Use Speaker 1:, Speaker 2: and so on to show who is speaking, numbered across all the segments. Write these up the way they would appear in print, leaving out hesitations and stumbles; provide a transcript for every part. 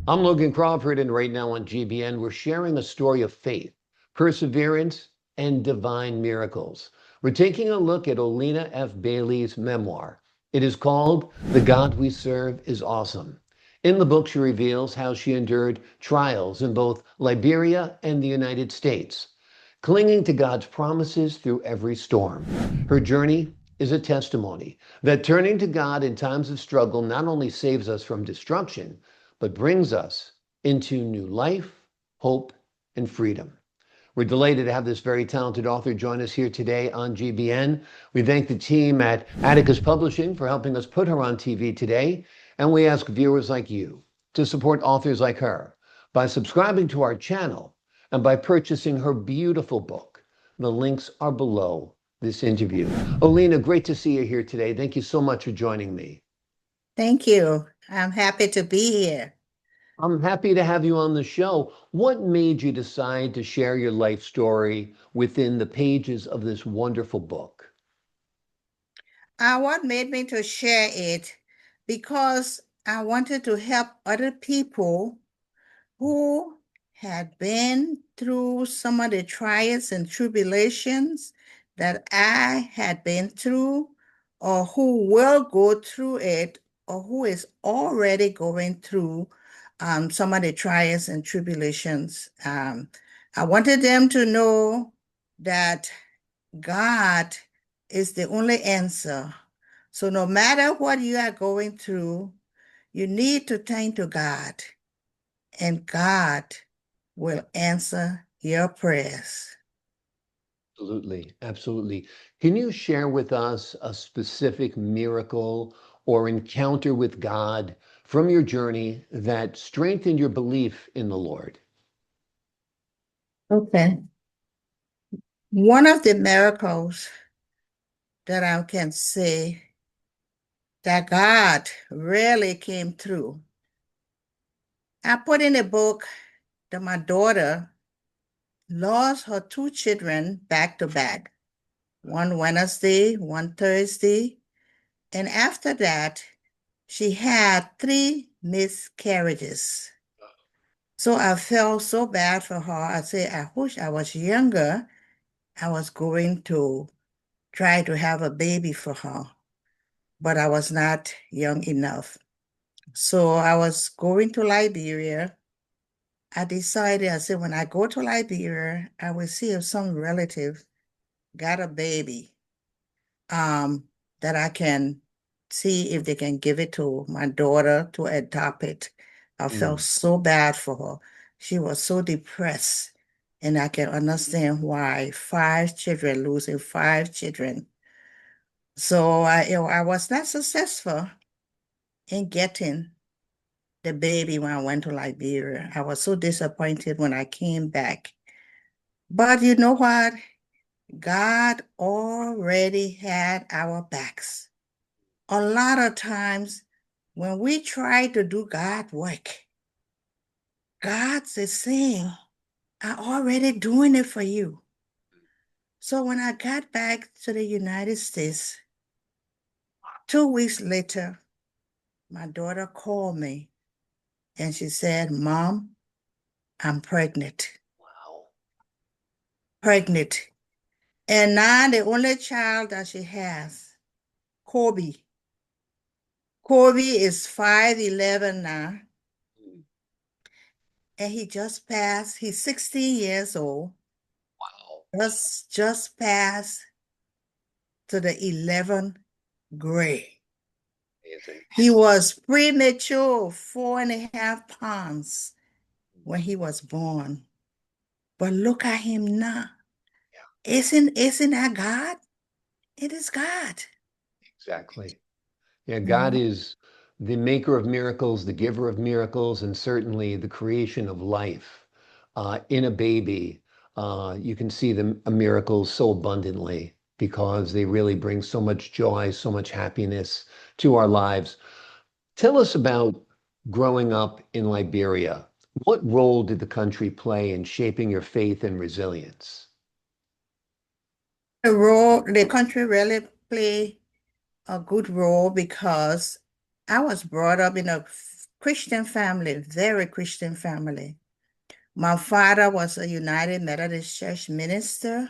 Speaker 1: I'm Logan Crawford, and right now on GBN, we're sharing a story of faith, perseverance, and divine miracles. We're taking a look at Olina F. Bailey's memoir. It is called The God We Serve is Awesome. In the book, she reveals how she endured trials in both Liberia and the United States, clinging to God's promises through every storm. Her journey is a testimony that turning to God in times of struggle not only saves us from destruction, but brings us into new life, hope, and freedom. We're delighted to have this very talented author join us here today on GBN. We thank the team at Atticus Publishing for helping us put her on TV today, and we ask viewers like you to support authors like her by subscribing to our channel and by purchasing her beautiful book. The links are below this interview. Olina, great to see you here today. Thank you so much for joining me.
Speaker 2: Thank you. I'm happy to be here.
Speaker 1: I'm happy to have you on the show. What made you decide to share your life story within the pages of this wonderful book?
Speaker 2: What made me to share it? Because I wanted to help other people who had been through some of the trials and tribulations that I had been through, or who will go through it, or who is already going through some of the trials and tribulations. I wanted them to know that God is the only answer. So no matter what you are going through, you need to turn to God, and God will answer your prayers.
Speaker 1: Absolutely, absolutely. Can you share with us a specific miracle or encounter with God from your journey that strengthened your belief in the Lord?
Speaker 2: Okay. One of the miracles that I can say that God really came through, I put in a book that my daughter lost her two children back to back, one Wednesday, one Thursday. And after that, she had 3 miscarriages. So I felt so bad for her. I said, I wish I was younger. I was going to try to have a baby for her, but I was not young enough. So I was going to Liberia. I decided, I said, when I go to Liberia, I will see if some relative got a baby that I can see if they can give it to my daughter to adopt it. I felt so bad for her. She was so depressed, and I can understand why 5 children, losing 5 children. So I was not successful in getting the baby when I went to Liberia. I was so disappointed when I came back. But you know what? God already had our backs. A lot of times when we try to do God work, God's is saying, I'm already doing it for you. So when I got back to the United States, 2 weeks later, my daughter called me and she said, Mom, I'm pregnant.
Speaker 1: Wow.
Speaker 2: Pregnant. And now the only child that she has, Kobe. Kobe is 5'11" now. And he just passed, he's 16 years old.
Speaker 1: Wow.
Speaker 2: Just passed to the 11th grade.
Speaker 1: Amazing.
Speaker 2: He was premature, 4.5 pounds when he was born. But look at him now.
Speaker 1: Yeah,
Speaker 2: Isn't that God? It is God.
Speaker 1: exactly. Yeah, God is the maker of miracles, the giver of miracles, and certainly the creation of life. In a baby, you can see the miracles so abundantly because they really bring so much joy, so much happiness to our lives. Tell us about growing up in Liberia. What role did the country play in shaping your faith and resilience?
Speaker 2: The country really played a good role because I was brought up in a Christian family, very Christian family. My father was a United Methodist Church minister,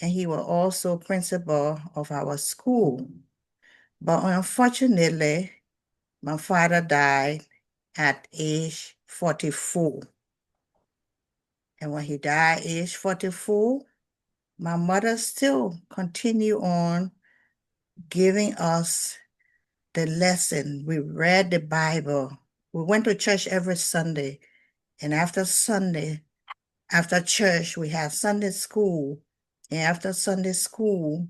Speaker 2: and he was also principal of our school. But unfortunately, my father died at age 44. And when he died age 44, my mother still continued on giving us the lesson. We read the Bible. We went to church every Sunday. And after Sunday, after church, we had Sunday school. And after Sunday school,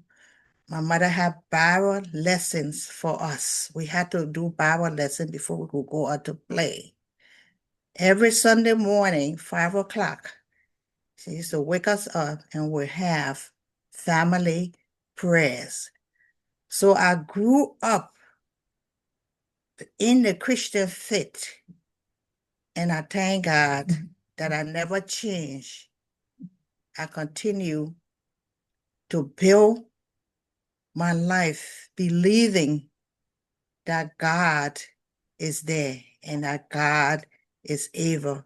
Speaker 2: my mother had Bible lessons for us. We had to do Bible lesson before we could go out to play. Every Sunday morning, 5 o'clock, she used to wake us up and we'd have family prayers. So I grew up in the Christian faith, and I thank God that I never changed. I continue to build my life believing that God is there and that God is able.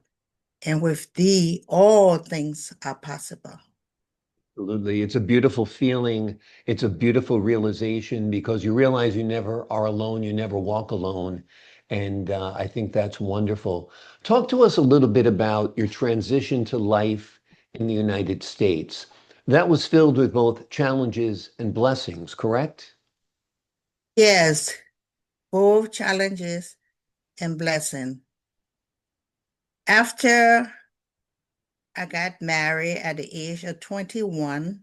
Speaker 2: And with thee, all things are possible.
Speaker 1: Absolutely. It's a beautiful feeling. It's a beautiful realization because you realize you never are alone. You never walk alone. And I think that's wonderful. Talk to us a little bit about your transition to life in the United States. That was filled with both challenges and blessings, correct?
Speaker 2: Yes, both challenges and blessing. After I got married at the age of 21,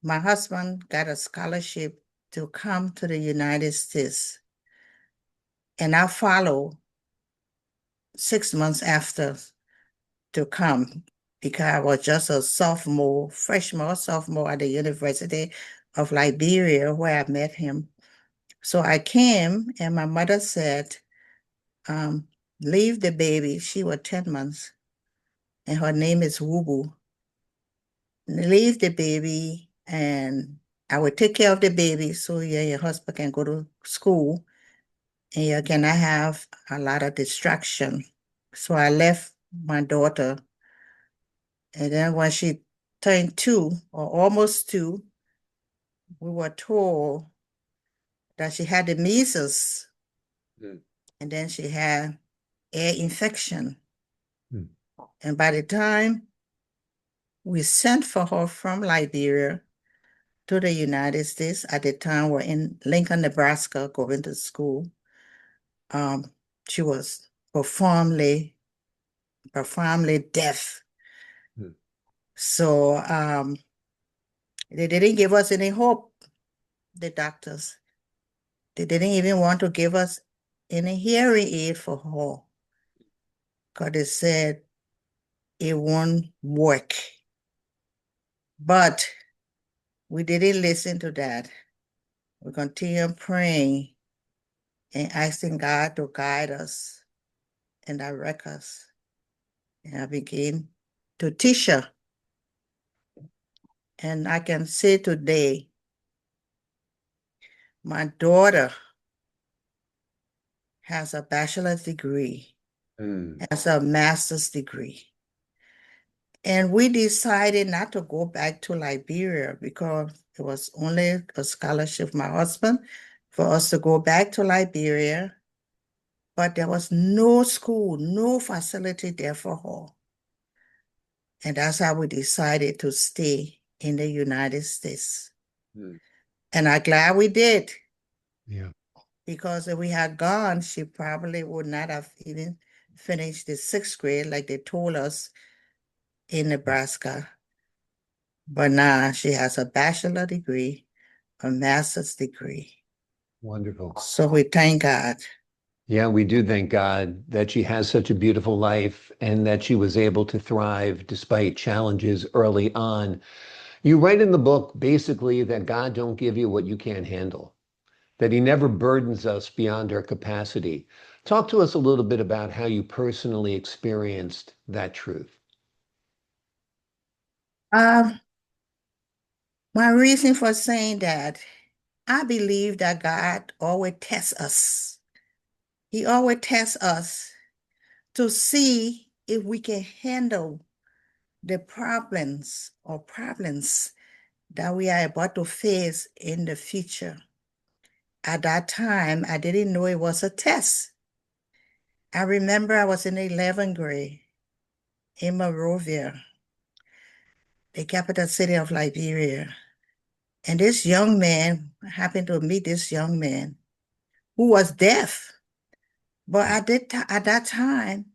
Speaker 2: my husband got a scholarship to come to the United States. And I followed 6 months after to come because I was just a freshman or sophomore at the University of Liberia where I met him. So I came and my mother said, leave the baby. She was 10 months and her name is Wubu. Leave the baby and I will take care of the baby so your husband can go to school and you cannot have a lot of distraction. So I left my daughter. And then when she turned 2 or almost 2, we were told that she had the measles. Mm. And then she had ear infection. Mm. And by the time we sent for her from Liberia to the United States, at the time we're in Lincoln, Nebraska, going to school, she was profoundly deaf. Mm. So they didn't give us any hope, the doctors. They didn't even want to give us any hearing aid for her because they said it won't work. But we didn't listen to that. We continued praying and asking God to guide us and direct us. And I began to teach her. And I can say today, my daughter has a bachelor's degree, has a master's degree. And we decided not to go back to Liberia because it was only a scholarship, my husband, for us to go back to Liberia. But there was no school, no facility there for her. And that's how we decided to stay in the United States. Mm. And I'm glad we did. Yeah. Because if we had gone, she probably would not have even finished the 6th grade like they told us in Nebraska. But now she has a bachelor degree, a master's degree.
Speaker 1: Wonderful.
Speaker 2: So we thank God.
Speaker 1: Yeah, we do thank God that she has such a beautiful life and that she was able to thrive despite challenges early on. You write in the book basically that God don't give you what you can't handle, that he never burdens us beyond our capacity. Talk to us a little bit about how you personally experienced that truth.
Speaker 2: My reason for saying that, I believe that God always tests us. He always tests us to see if we can handle the problems that we are about to face in the future. At that time, I didn't know it was a test. I remember I was in the 11th grade in Monrovia, the capital city of Liberia. And this young man, I happened to meet this young man who was deaf. But at that time,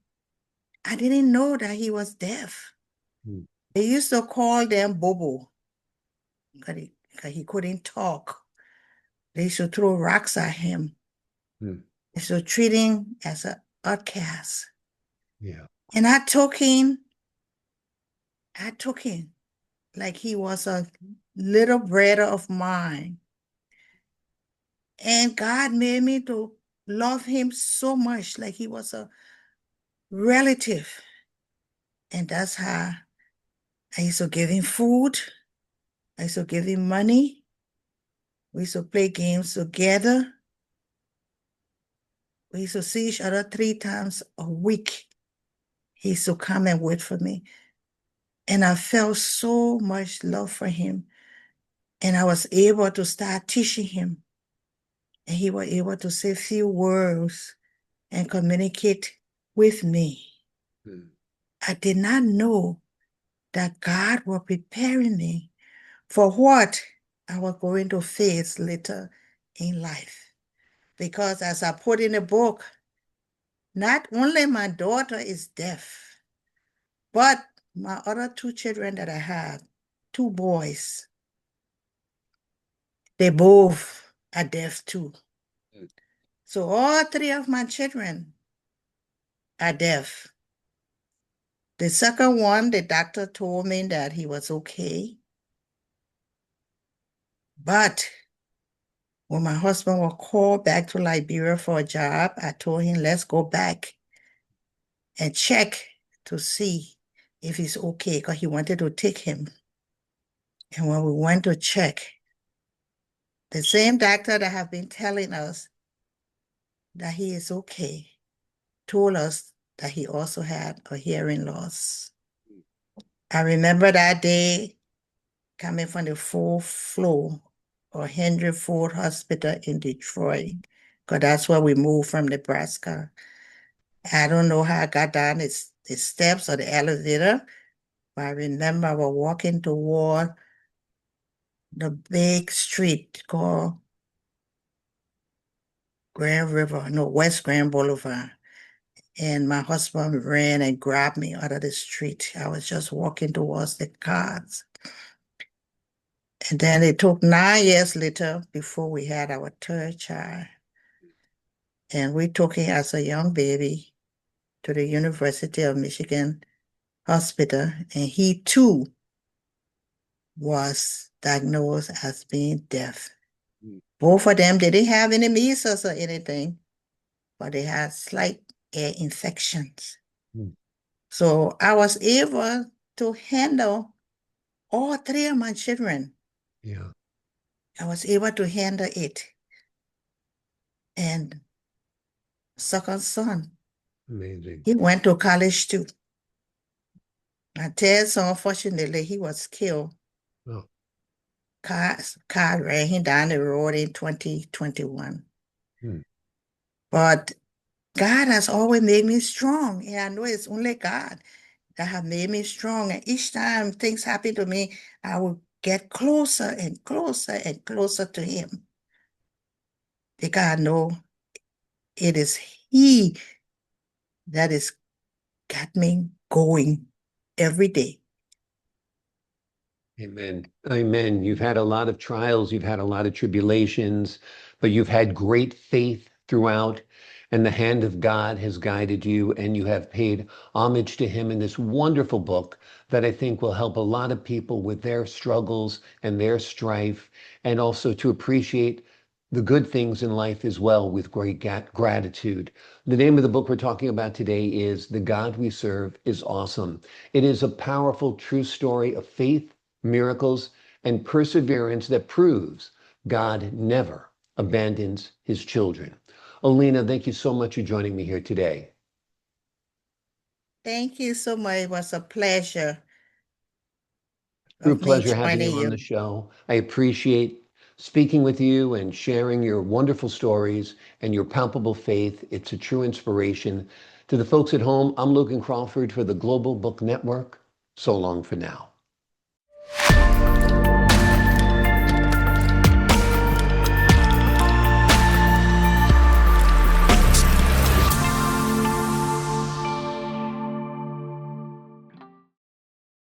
Speaker 2: I didn't know that he was deaf.
Speaker 1: Mm.
Speaker 2: They used to call them Bobo because he couldn't talk. They used to throw rocks at him.
Speaker 1: Mm.
Speaker 2: They used to treat him as an outcast.
Speaker 1: Yeah.
Speaker 2: And I took him like he was a little brother of mine. And God made me to love him so much, like he was a relative. And that's how I used to give him food. I used to give him money. We used to play games together. We used to see each other 3 times a week. He used to come and wait for me. And I felt so much love for him. And I was able to start teaching him. And he was able to say a few words and communicate with me.
Speaker 1: Mm.
Speaker 2: I did not know that God was preparing me for what I was going to face later in life. Because as I put in the book, not only my daughter is deaf, but my other 2 children that I have, 2 boys, they both are deaf too.
Speaker 1: Mm.
Speaker 2: So all 3 of my children are deaf. The second one, the doctor told me that he was okay. But when my husband was called back to Liberia for a job, I told him, let's go back and check to see if he's okay, because he wanted to take him. And when we went to check, the same doctor that have been telling us that he is okay told us that he also had a hearing loss. I remember that day coming from the 4th floor of Henry Ford Hospital in Detroit, because that's where we moved from Nebraska. I don't know how I got down the steps or the elevator, but I remember I was walking toward the big street called West Grand Boulevard. And my husband ran and grabbed me out of the street. I was just walking towards the cars. And then it took 9 years later before we had our 3rd child. And we took him as a young baby to the University of Michigan Hospital. And he too was diagnosed as being deaf.
Speaker 1: Mm.
Speaker 2: Both of them, they didn't have any measles or anything, but they had slight ear infections.
Speaker 1: Mm.
Speaker 2: So I was able to handle all 3 of my children.
Speaker 1: Yeah.
Speaker 2: I was able to handle it. And second son,
Speaker 1: Amazing.
Speaker 2: he went to college too. My third son, unfortunately, he was killed.
Speaker 1: Oh.
Speaker 2: Car ran him down the road in 2021.
Speaker 1: Mm.
Speaker 2: But God has always made me strong. And I know it's only God that have made me strong. And each time things happen to me, I will get closer and closer and closer to him. Because I know it is he that is got me going every day.
Speaker 1: Amen. Amen. You've had a lot of trials, you've had a lot of tribulations, but you've had great faith throughout, and the hand of God has guided you, and you have paid homage to him in this wonderful book that I think will help a lot of people with their struggles and their strife, and also to appreciate the good things in life as well with great gratitude. The name of the book we're talking about today is The God We Serve is Awesome. It is a powerful, true story of faith, miracles, and perseverance that proves God never abandons his children. Olina, thank you so much for joining me here today.
Speaker 2: Thank you so much. It was a pleasure
Speaker 1: True
Speaker 2: of me
Speaker 1: pleasure having you
Speaker 2: joining
Speaker 1: on
Speaker 2: you.
Speaker 1: the show. I appreciate speaking with you and sharing your wonderful stories and your palpable faith. It's a true inspiration. To the folks at home, I'm Logan Crawford for the Global Book Network. So long for now.